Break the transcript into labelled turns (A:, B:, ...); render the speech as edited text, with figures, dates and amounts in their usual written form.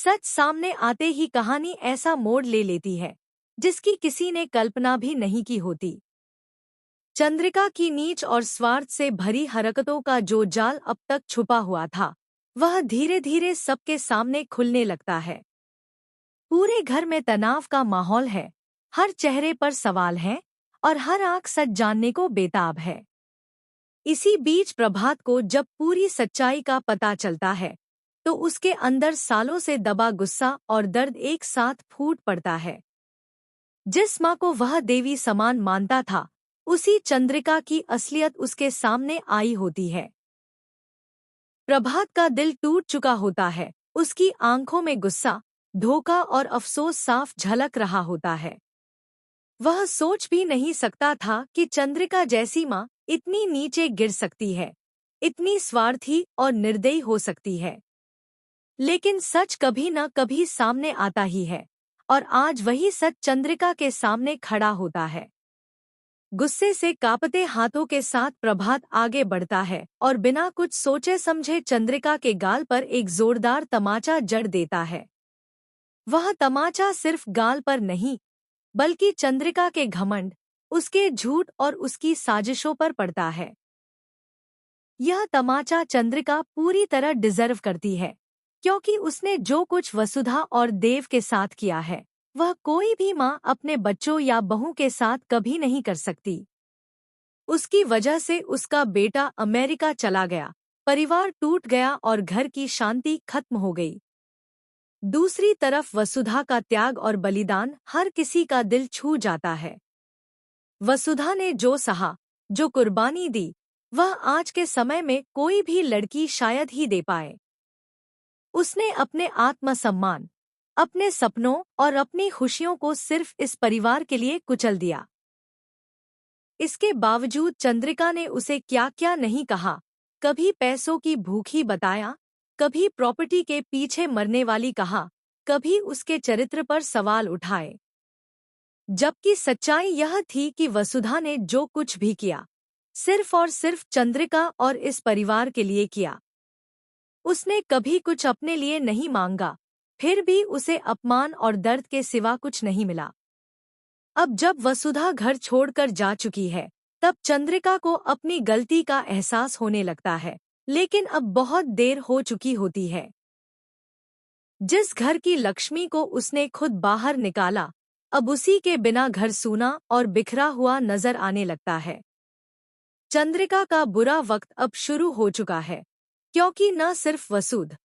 A: सच सामने आते ही कहानी ऐसा मोड़ ले लेती है जिसकी किसी ने कल्पना भी नहीं की होती। चंद्रिका की नीच और स्वार्थ से भरी हरकतों का जो जाल अब तक छुपा हुआ था, वह धीरे धीरे सबके सामने खुलने लगता है। पूरे घर में तनाव का माहौल है, हर चेहरे पर सवाल हैं और हर आंख सच जानने को बेताब है। इसी बीच प्रभात को जब पूरी सच्चाई का पता चलता है, तो उसके अंदर सालों से दबा गुस्सा और दर्द एक साथ फूट पड़ता है। जिस माँ को वह देवी समान मानता था, उसी चंद्रिका की असलियत उसके सामने आई होती है। प्रभात का दिल टूट चुका होता है, उसकी आंखों में गुस्सा, धोखा और अफसोस साफ झलक रहा होता है। वह सोच भी नहीं सकता था कि चंद्रिका जैसी माँ इतनी नीचे गिर सकती है, इतनी स्वार्थी और निर्दयी हो सकती है। लेकिन सच कभी न कभी सामने आता ही है, और आज वही सच चंद्रिका के सामने खड़ा होता है। गुस्से से कांपते हाथों के साथ प्रभात आगे बढ़ता है और बिना कुछ सोचे समझे चंद्रिका के गाल पर एक जोरदार तमाचा जड़ देता है। वह तमाचा सिर्फ गाल पर नहीं, बल्कि चंद्रिका के घमंड, उसके झूठ और उसकी साजिशों पर पड़ता है। यह तमाचा चंद्रिका पूरी तरह डिजर्व करती है, क्योंकि उसने जो कुछ वसुधा और देव के साथ किया है, वह कोई भी माँ अपने बच्चों या बहू के साथ कभी नहीं कर सकती। उसकी वजह से उसका बेटा अमेरिका चला गया, परिवार टूट गया और घर की शांति खत्म हो गई। दूसरी तरफ वसुधा का त्याग और बलिदान हर किसी का दिल छू जाता है। वसुधा ने जो सहा, जो कुर्बानी दी, वह आज के समय में कोई भी लड़की शायद ही दे पाए। उसने अपने आत्मसम्मान, अपने सपनों और अपनी खुशियों को सिर्फ इस परिवार के लिए कुचल दिया। इसके बावजूद चंद्रिका ने उसे क्या क्या नहीं कहा, कभी पैसों की भूखी बताया, कभी प्रॉपर्टी के पीछे मरने वाली कहा, कभी उसके चरित्र पर सवाल उठाए। जबकि सच्चाई यह थी कि वसुधा ने जो कुछ भी किया, सिर्फ और सिर्फ चंद्रिका और इस परिवार के लिए किया। उसने कभी कुछ अपने लिए नहीं मांगा, फिर भी उसे अपमान और दर्द के सिवा कुछ नहीं मिला। अब जब वसुधा घर छोड़कर जा चुकी है, तब चंद्रिका को अपनी गलती का एहसास होने लगता है, लेकिन अब बहुत देर हो चुकी होती है। जिस घर की लक्ष्मी को उसने खुद बाहर निकाला, अब उसी के बिना घर सूना और बिखरा हुआ नजर आने लगता है। चंद्रिका का बुरा वक्त अब शुरू हो चुका है, क्योंकि न सिर्फ वसुध,